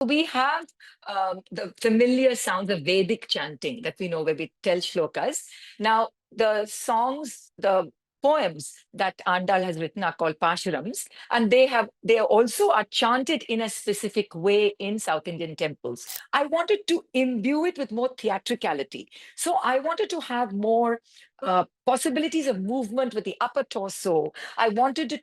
We have the familiar sounds of Vedic chanting that we know where we tell shlokas. Now, the songs, the poems that Andal has written are called pasharams, and they also are chanted in a specific way in South Indian temples. I wanted to imbue it with more theatricality. So I wanted to have more possibilities of movement with the upper torso. I wanted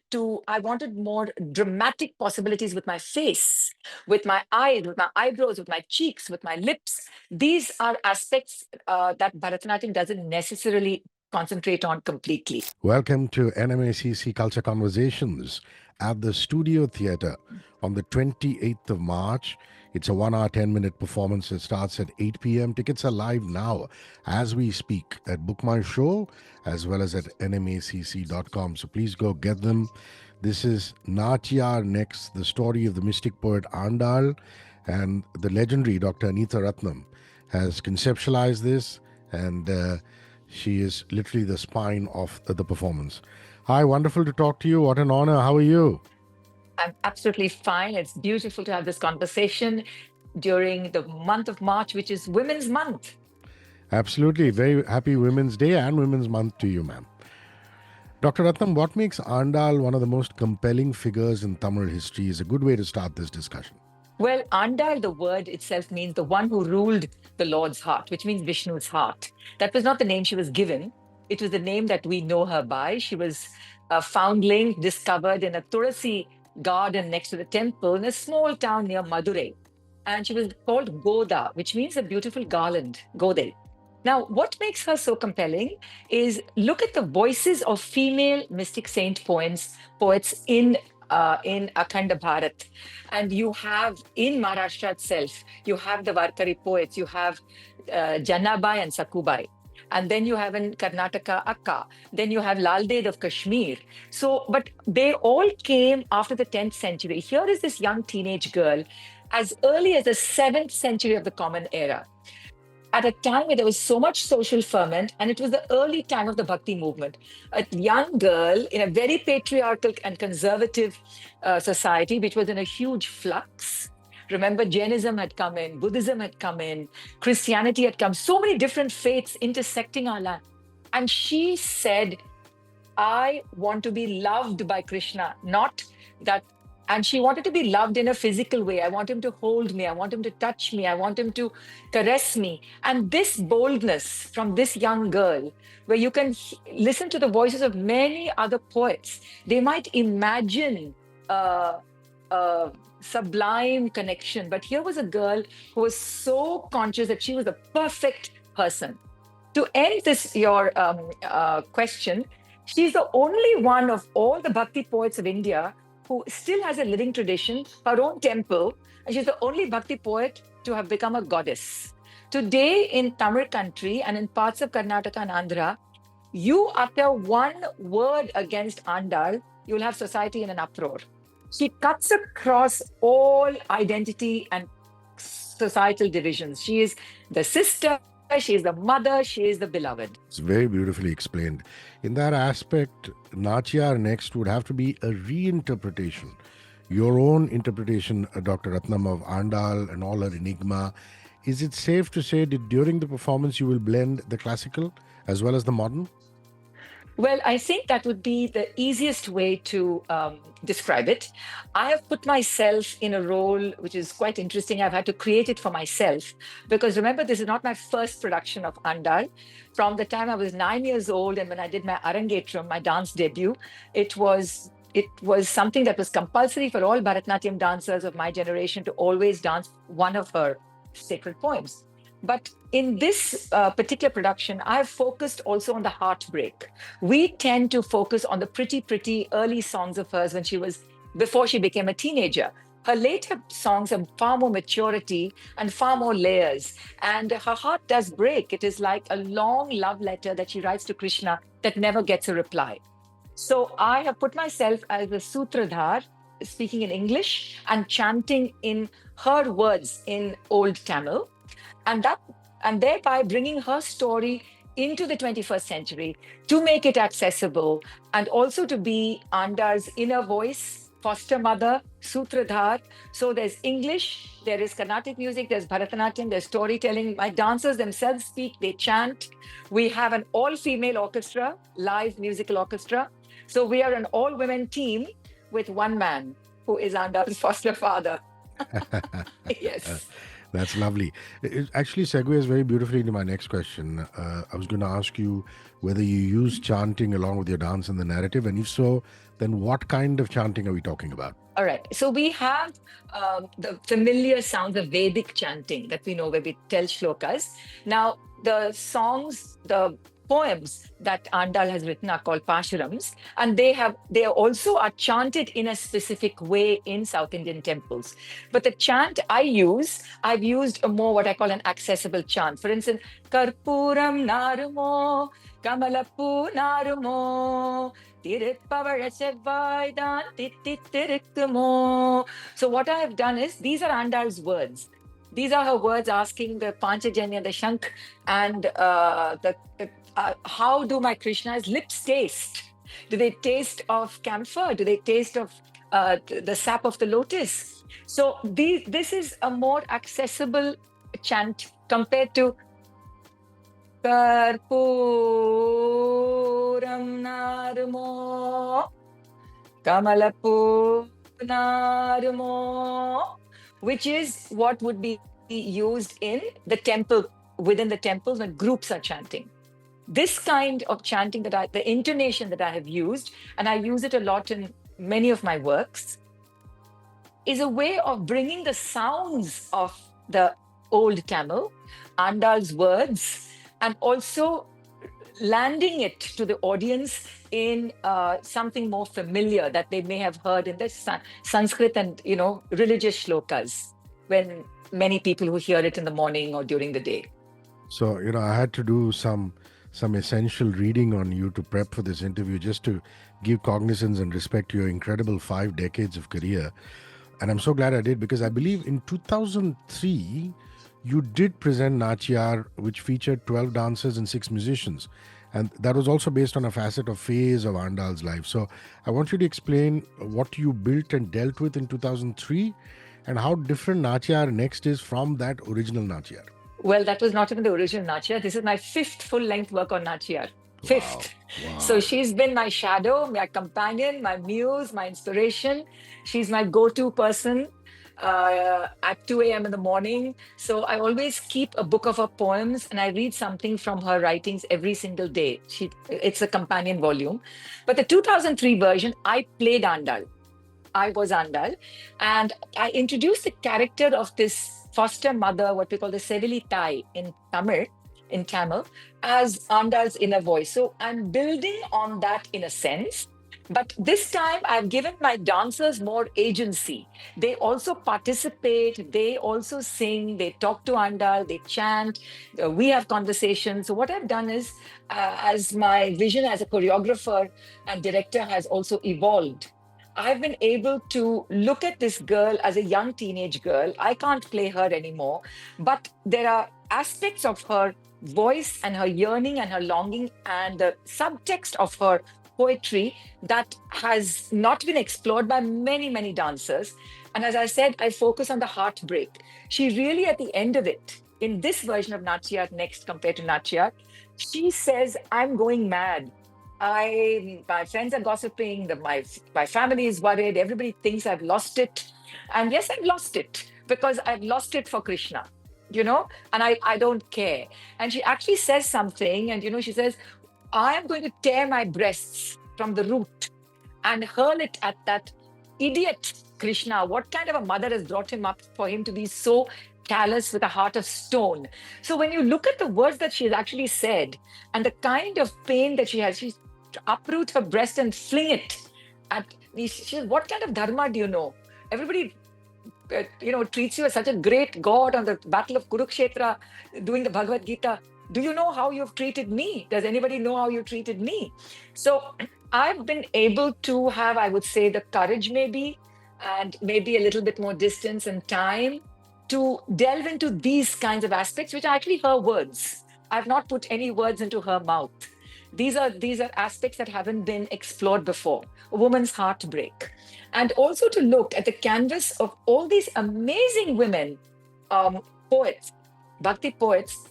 more dramatic possibilities with my face, with my eyes, with my eyebrows, with my cheeks, with my lips. These are aspects that Bharatanatyam doesn't necessarily concentrate on completely. Welcome to NMACC Culture Conversations at the Studio Theatre on the 28th of March. It's a 1 hour, 10-minute performance. It starts at 8 p.m. Tickets are live now as we speak at Book My Show as well as at nmacc.com. So please go get them. This is Nachiyar next, the story of the mystic poet Andal, and the legendary Dr. Anita Ratnam has conceptualized this, and she is literally the spine of the performance. Hi, wonderful to talk to you. What an honor. How are you? I'm absolutely fine. It's beautiful to have this conversation during the month of March, which is Women's Month. Absolutely. Very happy Women's Day and Women's Month to you, ma'am. Dr. Ratnam, what makes Andal one of the most compelling figures in Tamil history is a good way to start this discussion. Well, Andal, the word itself means the one who ruled the Lord's heart, which means Vishnu's heart. That was not the name she was given. It was the name that we know her by. She was a foundling discovered in a Tulasi garden next to the temple in a small town near Madurai. And she was called Goda, which means a beautiful garland, Gode. Now, what makes her so compelling is look at the voices of female mystic saint poets in Akhanda Bharat. And you have in Maharashtra itself, you have the Varkari poets, you have Jannabai and Sakubai. And then you have in Karnataka Akka. Then you have Laldev of Kashmir. So, but they all came after the 10th century. Here is this young teenage girl as early as the 7th century of the Common Era, at a time where there was so much social ferment, and it was the early time of the Bhakti movement. A young girl in a very patriarchal and conservative society, which was in a huge flux. Remember, Jainism had come in, Buddhism had come in, Christianity had come, so many different faiths intersecting our land. And she said, I want to be loved by Krishna, not that. And she wanted to be loved in a physical way. I want him to hold me. I want him to touch me. I want him to caress me. And this boldness from this young girl, where you can listen to the voices of many other poets, they might imagine a sublime connection. But here was a girl who was so conscious that she was the perfect person. To end your question, she's the only one of all the Bhakti poets of India who still has a living tradition, her own temple, and she's the only Bhakti poet to have become a goddess. Today in Tamil country and in parts of Karnataka and Andhra, you utter one word against Andal, you'll have society in an uproar. She cuts across all identity and societal divisions. She is the sister, she is the mother, she is the beloved. It's very beautifully explained. In that aspect, Nachiyar next would have to be a reinterpretation. Your own interpretation, Dr. Ratnam, of Andal and all her enigma. Is it safe to say that during the performance you will blend the classical as well as the modern? Well, I think that would be the easiest way to describe it. I have put myself in a role which is quite interesting. I've had to create it for myself because remember, this is not my first production of Andal. From the time I was 9 years old and when I did my Arangham, my dance debut, it was something that was compulsory for all Bharatanatyam dancers of my generation to always dance one of her sacred poems. But in this particular production, I've focused also on the heartbreak. We tend to focus on the pretty early songs of hers before she became a teenager. Her later songs have far more maturity and far more layers. And her heart does break. It is like a long love letter that she writes to Krishna that never gets a reply. So I have put myself as a sutradhar, speaking in English and chanting in her words in Old Tamil. And thereby bringing her story into the 21st century to make it accessible and also to be Andal's inner voice foster mother, Sutradhar. So there's English, there is Carnatic music, there's Bharatanatyam, there's storytelling. My dancers themselves speak, they chant. We have an all-female orchestra, live musical orchestra. So we are an all-women team with one man who is Andal's foster father. Yes. That's lovely. It actually segues very beautifully into my next question. I was going to ask you whether you use chanting along with your dance in the narrative, and if so, then what kind of chanting are we talking about? All right. So we have the familiar sounds of Vedic chanting that we know where we tell shlokas. Now, the songs, the poems that Andal has written are called pasharams, and they also are chanted in a specific way in South Indian temples. But the chant I've used a more what I call an accessible chant. For instance, Karpuram Narumo, Kamalapu Narumo, so what I have done is, these are Andal's words. These are her words asking the Panchajanya, the Shank, and how do my Krishna's lips taste? Do they taste of camphor? Do they taste of the sap of the lotus? So this is a more accessible chant compared to Karpuram Narumo, Kamalapu Narumo, which is what would be used in the temple, within the temples when groups are chanting. This kind of chanting the intonation that I have used, and I use it a lot in many of my works, is a way of bringing the sounds of the old Tamil, Andal's words, and also landing it to the audience in something more familiar that they may have heard in the Sanskrit and religious shlokas, when many people who hear it in the morning or during the day. So I had to do some essential reading on you to prep for this interview, just to give cognizance and respect to your incredible 5 decades of career. And I'm so glad I did, because I believe in 2003 you did present Nachiyar, which featured 12 dancers and 6 musicians. And that was also based on a facet of phase of Andal's life. So I want you to explain what you built and dealt with in 2003 and how different Nachiyar next is from that original Nachiyar. Well, that was not even the original Nachiyar. This is my 5th full-length work on Nachiyar. 5th. Wow. So she's been my shadow, my companion, my muse, my inspiration. She's my go-to person at 2 a.m. in the morning. So I always keep a book of her poems, and I read something from her writings every single day. It's a companion volume. But the 2003 version, I played Andal. I was Andal. And I introduced the character of this foster mother, what we call the Sevili Tai in Tamil, as Andal's inner voice. So I'm building on that in a sense. But this time I've given my dancers more agency. They also participate, they also sing, they talk to Andal, they chant, we have conversations. So what I've done is, as my vision as a choreographer and director has also evolved, I've been able to look at this girl as a young teenage girl. I can't play her anymore, but there are aspects of her voice and her yearning and her longing and the subtext of her poetry that has not been explored by many, many dancers. And as I said, I focus on the heartbreak. She really, at the end of it, in this version of Nachiyar next compared to Nachiyar, she says, I'm going mad. My friends are gossiping, my family is worried, everybody thinks I've lost it. And yes, I've lost it, because I've lost it for Krishna, and I don't care. And she actually says something, and she says, I am going to tear my breasts from the root and hurl it at that idiot Krishna. What kind of a mother has brought him up for him to be so callous with a heart of stone? So when you look at the words that she has actually said and the kind of pain that she has, she uproot her breast and fling it at, she says, what kind of dharma do you know? Everybody treats you as such a great god on the battle of Kurukshetra doing the Bhagavad Gita. Do you know how you've treated me? Does anybody know how you treated me? So I've been able to have, I would say, the courage maybe, and maybe a little bit more distance and time to delve into these kinds of aspects, which are actually her words. I've not put any words into her mouth. These are aspects that haven't been explored before. A woman's heartbreak, and also to look at the canvas of all these amazing women, poets, bhakti poets.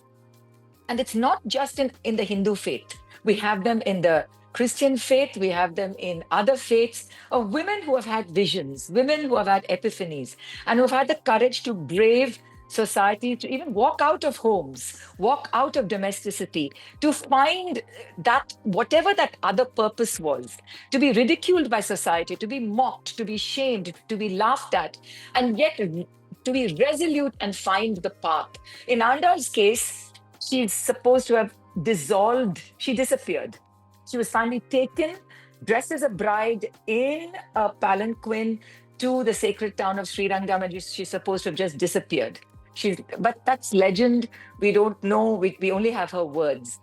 And it's not just in the Hindu faith. We have them in the Christian faith, we have them in other faiths, of women who have had visions, women who have had epiphanies, and who have had the courage to brave society, to even walk out of homes, walk out of domesticity, to find that whatever that other purpose was, to be ridiculed by society, to be mocked, to be shamed, to be laughed at, and yet to be resolute and find the path. In Andal's case, she's supposed to have dissolved. She disappeared. She was finally taken, dressed as a bride in a palanquin to the sacred town of Srirangam, and she's supposed to have just disappeared. But that's legend. We don't know. We only have her words.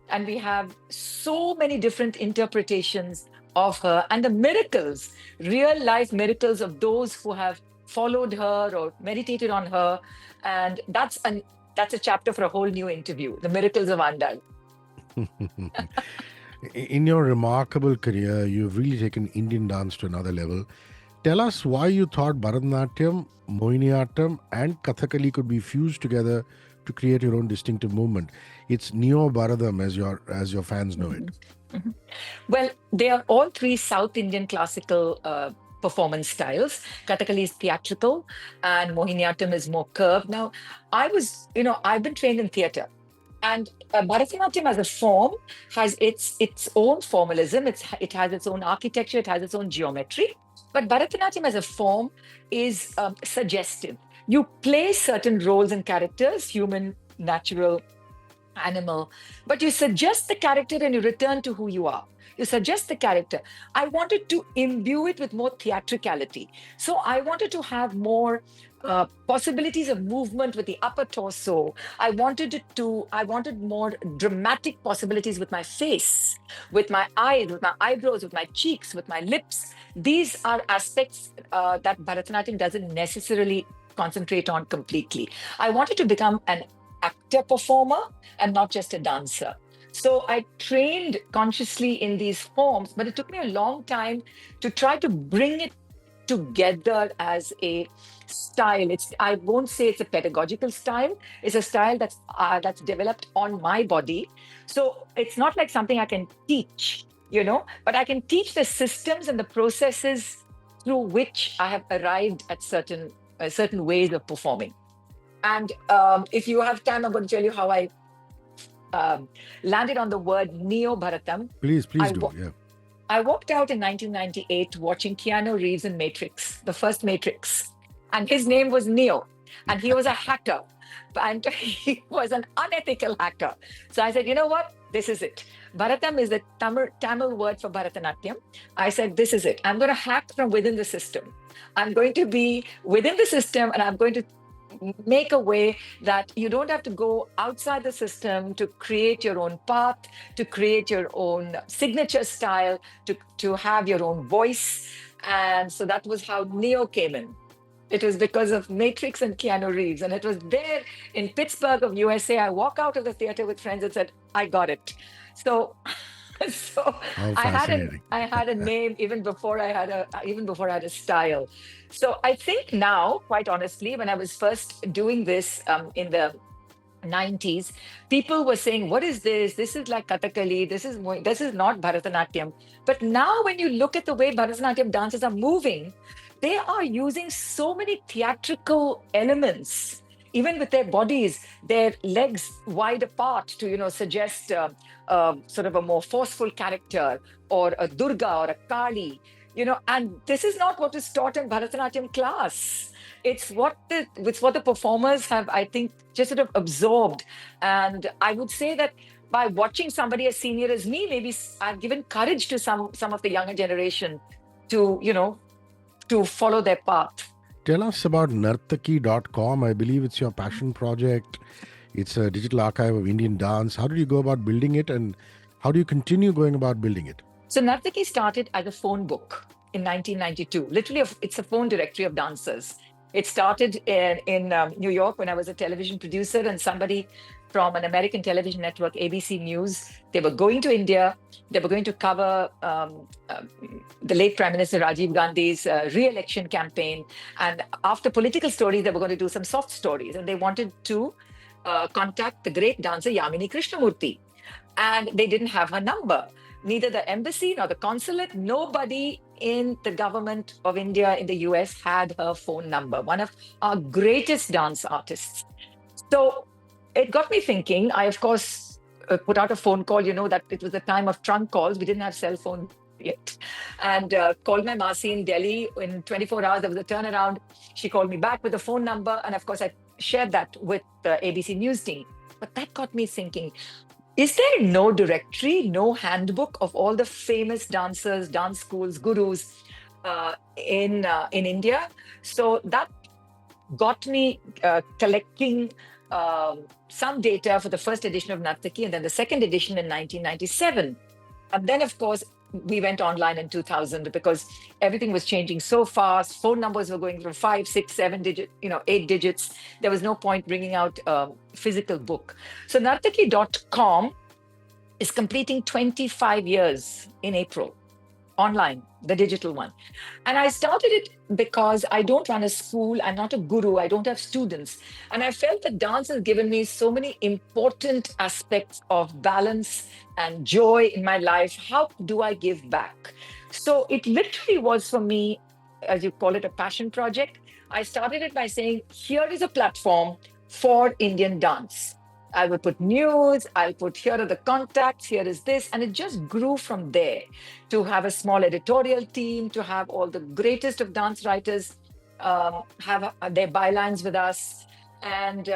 And we have so many different interpretations of her and the miracles, real life miracles of those who have followed her or meditated on her. And that's a chapter for a whole new interview, the miracles of Andal. In your remarkable career, you've really taken Indian dance to another level. Tell us why you thought Bharatanatyam, Mohiniattam, and Kathakali could be fused together to create your own distinctive movement. It's Neo-Bharatham, as your fans know it. Mm-hmm. Well, they are all three South Indian classical performance styles. Kathakali is theatrical and Mohiniattam is more curved. Now, I've been trained in theatre. And Bharatanatyam as a form has its own formalism. It has its own architecture. It has its own geometry. But Bharatanatyam as a form is suggestive. You play certain roles and characters, human, natural, animal, but you suggest the character and you return to who you are. You suggest the character. I wanted to imbue it with more theatricality. So I wanted to have more possibilities of movement with the upper torso. I wanted more dramatic possibilities with my face, with my eyes, with my eyebrows, with my cheeks, with my lips. These are aspects that Bharatanatyam doesn't necessarily concentrate on completely. I wanted to become an actor performer and not just a dancer. So I trained consciously in these forms, but it took me a long time to try to bring it together as a style. I won't say it's a pedagogical style. It's a style that's developed on my body. So it's not like something I can teach, but I can teach the systems and the processes through which I have arrived at certain ways of performing. And if you have time, I'm going to tell you how I landed on the word Neo-Bharatham. Please do. Yeah. I walked out in 1998 watching Keanu Reeves in Matrix, the first Matrix. And his name was Neo. And he was a hacker. And he was an unethical hacker. So I said, you know what? This is it. Bharatam is the Tamil word for Bharatanatyam. I said, this is it. I'm going to hack from within the system. I'm going to be within the system and I'm going to make a way that you don't have to go outside the system to create your own path, to create your own signature style, to have your own voice. And so that was how Neo came in. It was because of Matrix and Keanu Reeves. And it was there in Pittsburgh of USA. I walk out of the theater with friends and said, I got it. So I had a name even before I had a style. So I think now, quite honestly, when I was first doing this in the 90s, people were saying, what is this? This is like Kathakali. This is not Bharatanatyam. But now when you look at the way Bharatanatyam dancers are moving, they are using so many theatrical elements, even with their bodies, their legs wide apart to, suggest sort of a more forceful character or a Durga or a Kali, and this is not what is taught in Bharatanatyam class. It's what the performers have, I think, just sort of absorbed. And I would say that by watching somebody as senior as me, maybe I've given courage to some of the younger generation to follow their path. Tell us about Narthaki.com. I believe it's your passion project. It's a digital archive of Indian dance. How did you go about building it and how do you continue going about building it? So Narthaki started as a phone book in 1992. Literally, it's a phone directory of dancers. It started in New York when I was a television producer, and somebody from an American television network, ABC News, they were going to India. They were going to cover the late Prime Minister Rajiv Gandhi's re-election campaign. And after political stories, they were going to do some soft stories. And they wanted to contact the great dancer Yamini Krishnamurti. And they didn't have her number. Neither the embassy nor the consulate, nobody in the government of India in the US had her phone number, one of our greatest dance artists. So it got me thinking. I, of course, put out a phone call, that it was the time of trunk calls. We didn't have cell phones yet. And called my Masi in Delhi. In 24 hours, there was a turnaround. She called me back with a phone number. And of course, I shared that with the ABC News team. But that got me thinking, is there no directory, no handbook of all the famous dancers, dance schools, gurus in India? So that got me collecting some data for the first edition of Narthaki, and then the second edition in 1997. And then, of course, we went online in 2000 because everything was changing so fast. Phone numbers were going from 5, 6, 7 digits, 8 digits. There was no point bringing out a physical book. So Narthaki.com is completing 25 years in April, online, the digital one. And I started it because I don't run a school. I'm not a guru. I don't have students. And I felt that dance has given me so many important aspects of balance and joy in my life. How do I give back? So it literally was for me, as you call it, a passion project. I started it by saying, here is a platform for Indian dance. I will put news, I'll put here are the contacts, here is this. And it just grew from there to have a small editorial team, to have all the greatest of dance writers have their bylines with us. And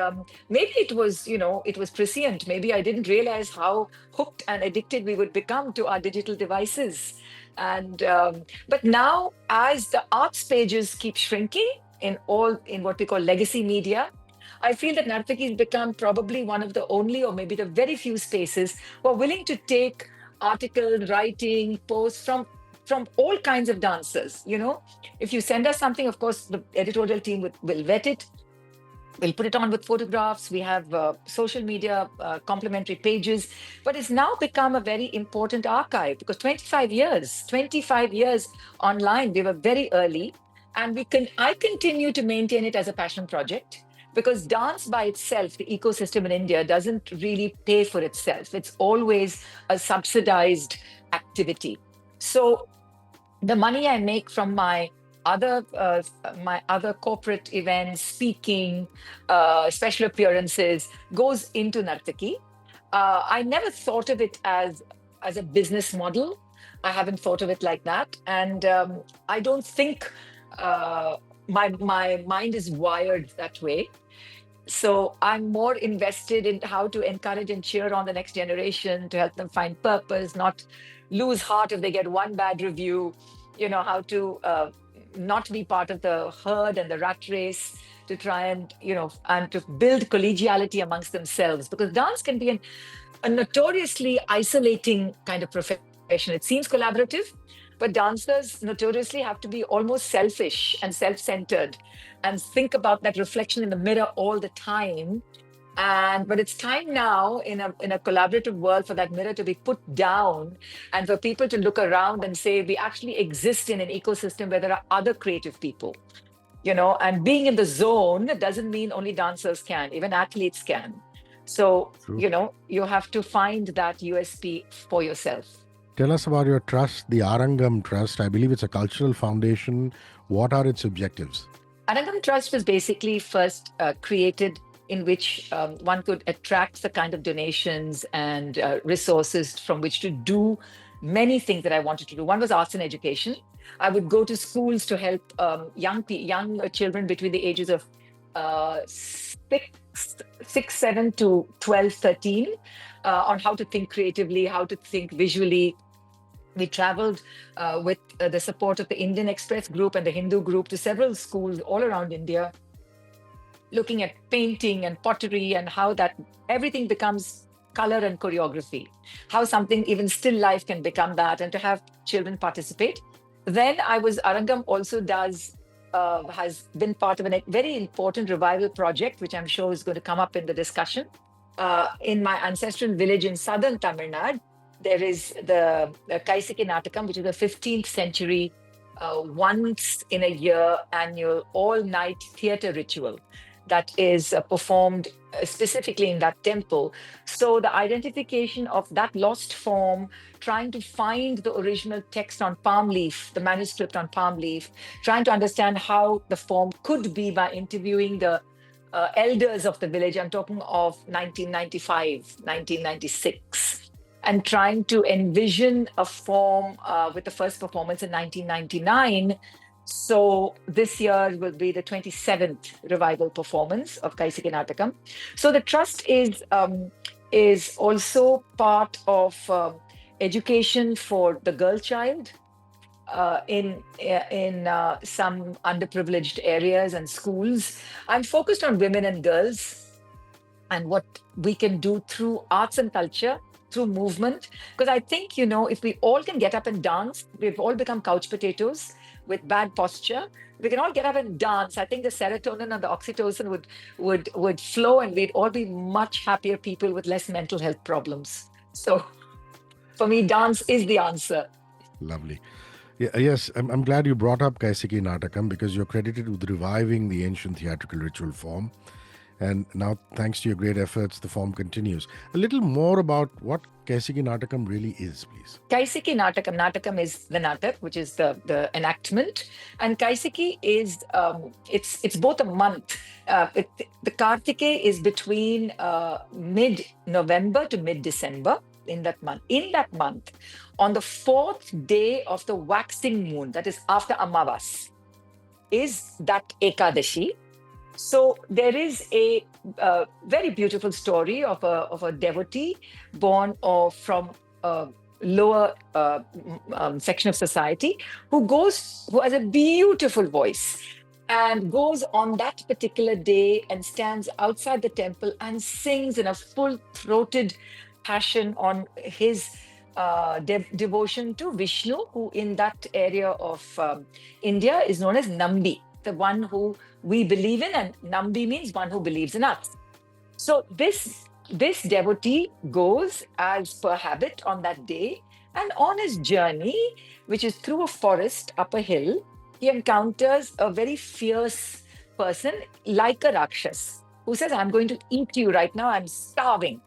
maybe it was, it was prescient. Maybe I didn't realize how hooked and addicted we would become to our digital devices. And but now, as the arts pages keep shrinking in what we call legacy media, I feel that Narthaki has become probably one of the only, or maybe the very few spaces who are willing to take article writing, posts from all kinds of dancers. If you send us something, of course, the editorial team will vet it. We'll put it on with photographs. We have social media complementary pages, but it's now become a very important archive because 25 years online. We were very early, and I continue to maintain it as a passion project. Because dance by itself, the ecosystem in India doesn't really pay for itself. It's always a subsidized activity. So the money I make from my other corporate events, speaking, special appearances, goes into Narthaki. I never thought of it as a business model. I haven't thought of it like that. And I don't think my mind is wired that way. So I'm more invested in how to encourage and cheer on the next generation, to help them find purpose, not lose heart if they get one bad review, how to not be part of the herd and the rat race, to try and, and to build collegiality amongst themselves. Because dance can be a notoriously isolating kind of profession. It seems collaborative, but dancers notoriously have to be almost selfish and self-centered and think about that reflection in the mirror all the time. But it's time now in a collaborative world for that mirror to be put down and for people to look around and say, we actually exist in an ecosystem where there are other creative people, and being in the zone doesn't mean only dancers can, even athletes can. So, True. You have to find that USP for yourself. Tell us about your trust, the Arangham Trust. I believe it's a cultural foundation. What are its objectives? Arangham Trust was basically first created in which one could attract the kind of donations and resources from which to do many things that I wanted to do. One was arts and education. I would go to schools to help young children between the ages of 6, 7 to 12, 13 on how to think creatively, how to think visually. We traveled with the support of the Indian Express group and the Hindu group to several schools all around India, looking at painting and pottery and how that everything becomes color and choreography, how something even still life can become that, and to have children participate. Then Arangham also does has been part of a very important revival project, which I'm sure is going to come up in the discussion. In my ancestral village in southern Tamil Nadu, there is the Kaisiki Natakam, which is a 15th century, once in a year annual all night theatre ritual that is performed specifically in that temple. So the identification of that lost form, trying to find the original text on palm leaf, the manuscript on palm leaf, trying to understand how the form could be by interviewing the elders of the village. I'm talking of 1995, 1996, and trying to envision a form with the first performance in 1999. So this year will be the 27th revival performance of Kaisiki Natakam. So the trust is also part of education for the girl child in some underprivileged areas and schools. I'm focused on women and girls and what we can do through arts and culture, through movement. Because I think, if we all can get up and dance, we've all become couch potatoes with bad posture. We can all get up and dance. I think the serotonin and the oxytocin would flow, and we'd all be much happier people with less mental health problems. So for me, dance is the answer. Lovely. Yeah, yes, I'm glad you brought up Kaisiki Natakam because you're credited with reviving the ancient theatrical ritual form. And now, thanks to your great efforts, the form continues. A little more about what Kaisiki Natakam really is, please. Kaisiki Natakam is the Natak, which is the enactment, and Kaisiki is it's both a month. The Kartike is between mid-November to mid-December in that month. In that month, on the 4th day of the waxing moon, that is after Amavas, is that Ekadashi. So there is a very beautiful story of a devotee born from a lower section of society who has a beautiful voice and goes on that particular day and stands outside the temple and sings in a full-throated passion on his devotion to Vishnu, who in that area of India is known as Nambi, the one who we believe in, and Nambi means one who believes in us. So this devotee goes as per habit on that day, and on his journey, which is through a forest up a hill, he encounters a very fierce person like a Rakshas who says, "I'm going to eat you right now, I'm starving."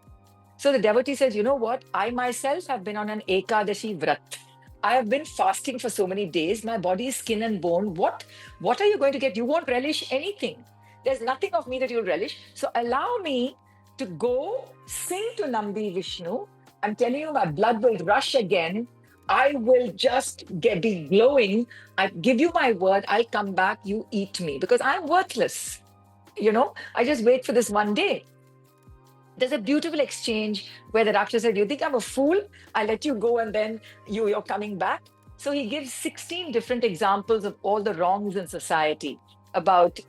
So the devotee says, "You know what? I myself have been on an Ekadashi Vrat. I have been fasting for so many days. My body is skin and bone. What are you going to get? You won't relish anything. There's nothing of me that you'll relish. So allow me to go sing to Nambi Vishnu. I'm telling you, my blood will rush again. I will just be glowing. I give you my word. I'll come back. You eat me because I'm worthless. I just wait for this one day." There's a beautiful exchange where the Rakshasa said, "You think I'm a fool? I'll let you go and then you're coming back." So he gives 16 different examples of all the wrongs in society about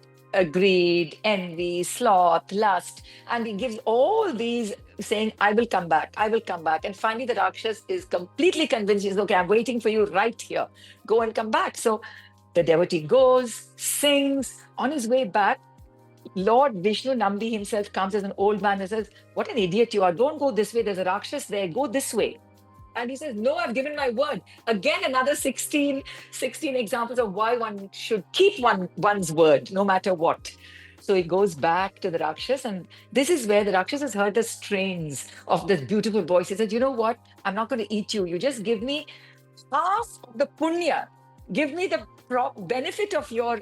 greed, envy, sloth, lust. And he gives all these saying, "I will come back, I will come back." And finally, the Rakshas is completely convinced. He says, "Okay, I'm waiting for you right here. Go and come back." So the devotee goes, sings. On his way back, Lord Vishnu, Nambi himself, comes as an old man and says, "What an idiot you are. Don't go this way. There's a Rakshas there. Go this way." And he says, "No, I've given my word." Again, another 16 examples of why one should keep one's word, no matter what. So he goes back to the Rakshas, and this is where the Rakshas has heard the strains of this beautiful voice. He says, "You know what? I'm not going to eat you. You just give me half of the punya. Give me the benefit of your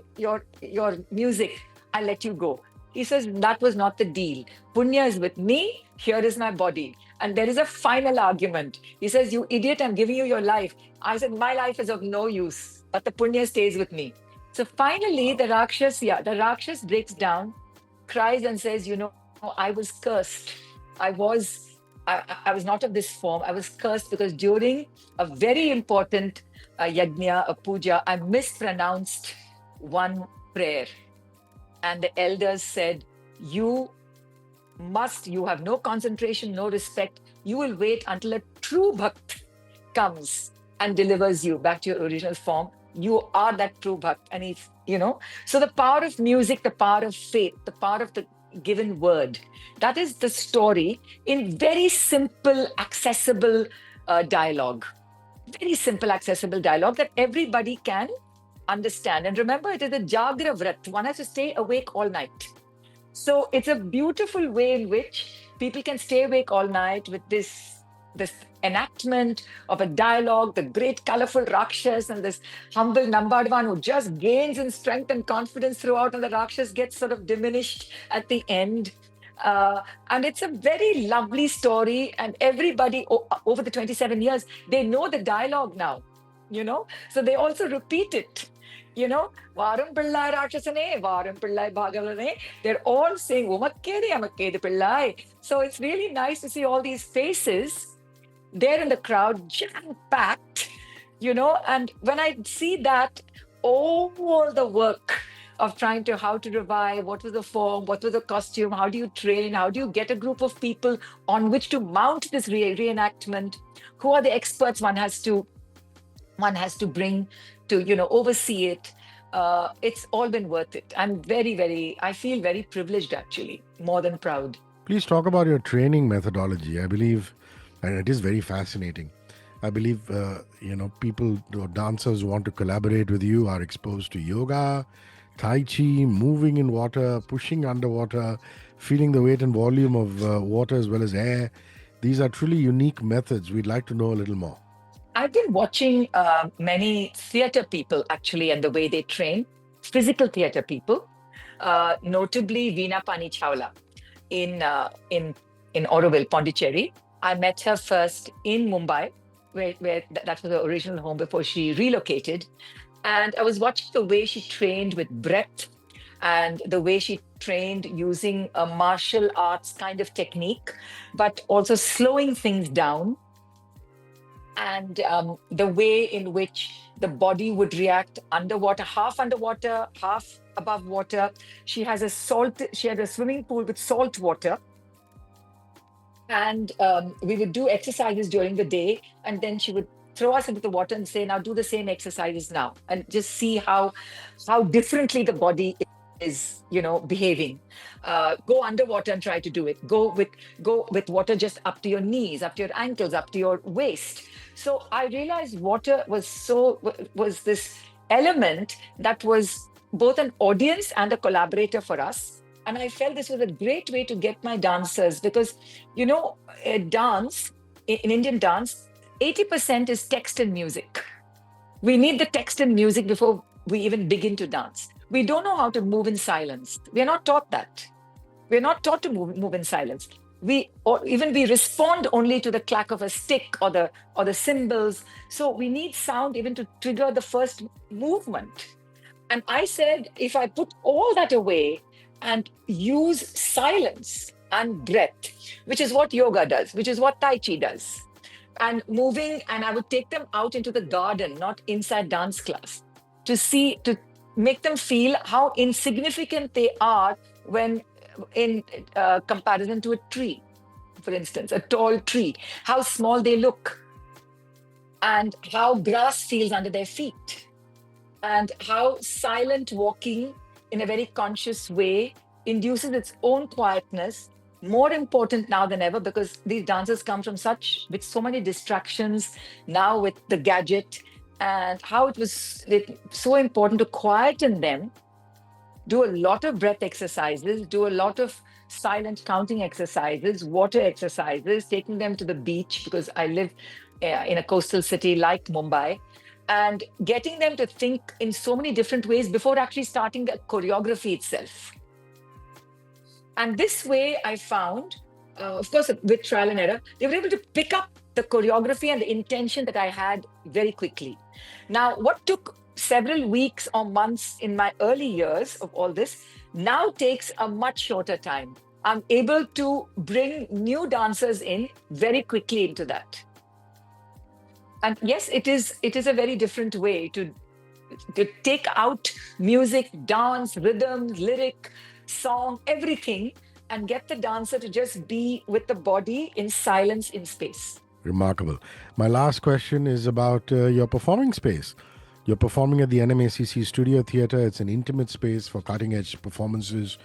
music. I'll let you go." He says, "That was not the deal. Punya is with me. Here is my body." And there is a final argument. He says, "You idiot, I'm giving you your life." I said, "My life is of no use, but the punya stays with me." So finally, the Rakshas breaks down, cries and says, "I was cursed. I was not of this form. I was cursed because during a very important yajna, a puja, I mispronounced one prayer. And the elders said, you have no concentration, no respect. You will wait until a true bhakt comes and delivers you back to your original form. You are that true bhakt. And so the power of music, the power of faith, the power of the given word, that is the story in very simple, accessible dialogue. Very simple, accessible dialogue that everybody can understand. And remember, it is a Jagra Vrat. One has to stay awake all night. So it's a beautiful way in which people can stay awake all night with this enactment of a dialogue, the great colorful Rakshas and this humble Nambadvan who just gains in strength and confidence throughout, and the Rakshas gets sort of diminished at the end. And it's a very lovely story, and everybody over the 27 years, they know the dialogue now, so they also repeat it. Varum Pillai Rakshasane, Varum Pillai Bhagavane. They're all saying, Umakkede, Amakkede Pillai. So it's really nice to see all these faces there in the crowd, jam-packed, and when I see that, all the work of trying to how to revive, what was the form, what was the costume, how do you train, how do you get a group of people on which to mount this reenactment, who are the experts one has to bring to oversee it. It's all been worth it. I'm I feel very privileged, actually, more than proud. Please talk about your training methodology. I believe, and it is very fascinating. I believe, people or dancers who want to collaborate with you are exposed to yoga, Tai Chi, moving in water, pushing underwater, feeling the weight and volume of water as well as air. These are truly unique methods. We'd like to know a little more. I've been watching many theater people, actually, and the way they train, physical theater people, notably Veena Pani Chawla in Auroville, Pondicherry. I met her first in Mumbai, where that was her original home before she relocated. And I was watching the way she trained with breath and the way she trained using a martial arts kind of technique, but also slowing things down. And the way in which the body would react underwater, half above water. She had a swimming pool with salt water. And we would do exercises during the day, and then she would throw us into the water and say, now do the same exercises now, and just see how differently the body is behaving. Go underwater and try to do it. Go with water just up to your knees, up to your ankles, up to your waist. So I realized water was this element that was both an audience and a collaborator for us. And I felt this was a great way to get my dancers, because dance in Indian dance, 80% is text and music. We need the text and music before we even begin to dance. We don't know how to move in silence. We are not taught that. We're not taught to move in silence. We respond only to the clack of a stick or the cymbals. So we need sound even to trigger the first movement. And I said, if I put all that away and use silence and breath, which is what yoga does, which is what Tai Chi does, and moving, and I would take them out into the garden, not inside dance class, to make them feel how insignificant they are when in comparison to a tree, for instance, a tall tree, how small they look, and how grass feels under their feet, and how silent walking in a very conscious way induces its own quietness, more important now than ever, because these dancers come from with so many distractions now with the gadget, and how it was so important to quieten them, do a lot of breath exercises, do a lot of silent counting exercises, water exercises, taking them to the beach, because I live in a coastal city like Mumbai, and getting them to think in so many different ways before actually starting the choreography itself. And this way I found, of course, with trial and error, they were able to pick up the choreography and the intention that I had very quickly. Now, what took several weeks or months in my early years of all this now takes a much shorter time. I'm able to bring new dancers in very quickly into that. And yes, it is a very different way to take out music, dance, rhythm, lyric, song, everything, and get the dancer to just be with the body in silence in space. Remarkable. My last question is about your performing space. You're performing at the NMACC Studio Theatre. It's an intimate space for cutting-edge performances.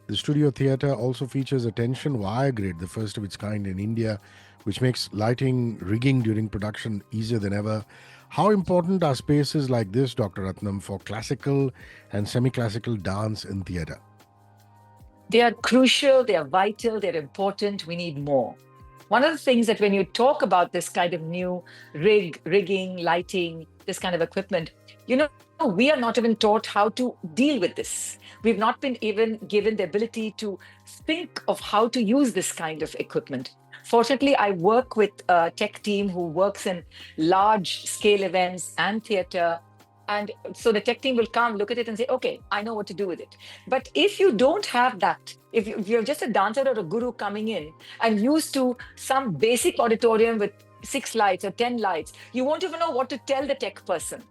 The Studio Theatre also features a tension wire grid, the first of its kind in India, which makes lighting rigging during production easier than ever. How important are spaces like this, Dr. Ratnam, for classical and semi-classical dance in theatre? They are crucial, they are vital, they're important. We need more. One of the things that when you talk about this kind of new rigging, lighting, this kind of equipment, we are not even taught how to deal with this. We've not been even given the ability to think of how to use this kind of equipment. Fortunately, I work with a tech team who works in large scale events and theater. And so the tech team will come, look at it and say, okay, I know what to do with it. But if you don't have that, if you're just a dancer or a guru coming in and used to some basic auditorium with 6 lights or 10 lights, you won't even know what to tell the tech person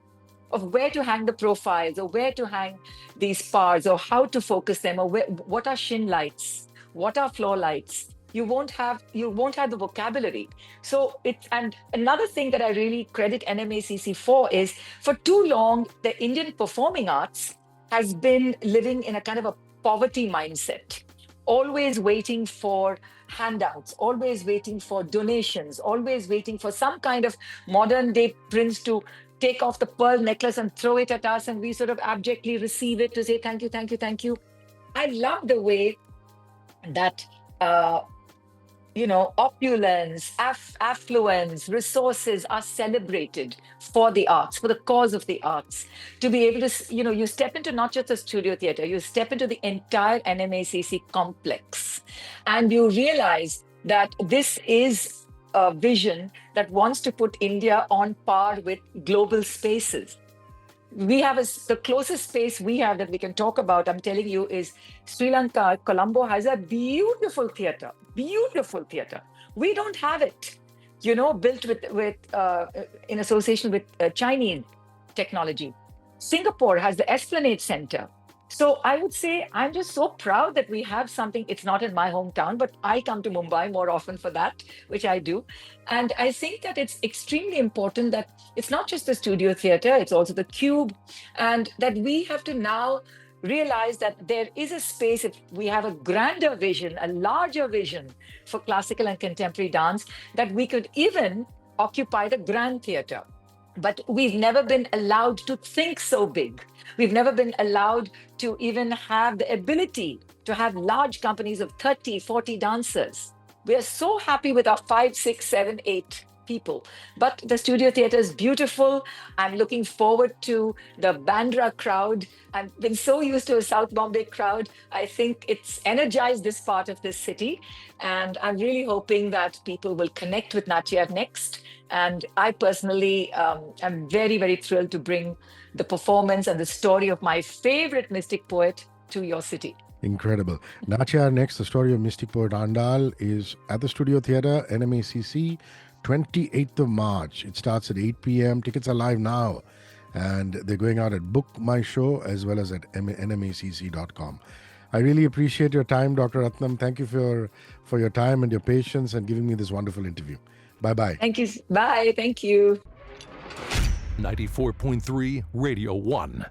of where to hang the profiles or where to hang these spars or how to focus them or what are shin lights, what are floor lights. You won't have the vocabulary. So and another thing that I really credit NMACC for is, for too long, the Indian performing arts has been living in a kind of a poverty mindset, always waiting for handouts, always waiting for donations, always waiting for some kind of modern day prince to take off the pearl necklace and throw it at us, and we sort of abjectly receive it to say thank you, thank you, thank you. I love the way that opulence, affluence, resources are celebrated for the arts, for the cause of the arts. To be able to, you step into not just the studio theatre, you step into the entire NMACC complex, and you realize that this is a vision that wants to put India on par with global spaces. We have the closest space we have that we can talk about, I'm telling you, is Sri Lanka. Colombo has a beautiful theatre. We don't have it, built with in association with Chinese technology. Singapore has the Esplanade Center. So I would say I'm just so proud that we have something. It's not in my hometown, but I come to Mumbai more often for that, which I do. And I think that it's extremely important that it's not just the studio theatre, it's also the Cube, and that we have to now realize that there is a space, if we have a grander vision, a larger vision for classical and contemporary dance, that we could even occupy the grand theatre. But we've never been allowed to think so big. We've never been allowed to even have the ability to have large companies of 30, 40 dancers. We are so happy with our 5, 6, 7, 8 people. But the studio theatre is beautiful. I'm looking forward to the Bandra crowd. I've been so used to a South Bombay crowd. I think it's energized this part of this city. And I'm really hoping that people will connect with Nachiyar next. And I personally am very, very thrilled to bring the performance and the story of my favorite mystic poet to your city. Incredible. Nachiyar next, the story of mystic poet Andal, is at the Studio Theatre, NMACC, 28th of March. It starts at 8 p.m. Tickets are live now. And they're going out at Book My Show as well as at nmacc.com. I really appreciate your time, Dr. Ratnam. Thank you for your time and your patience and giving me this wonderful interview. Bye-bye. Thank you. Bye. Thank you. 94.3 Radio 1.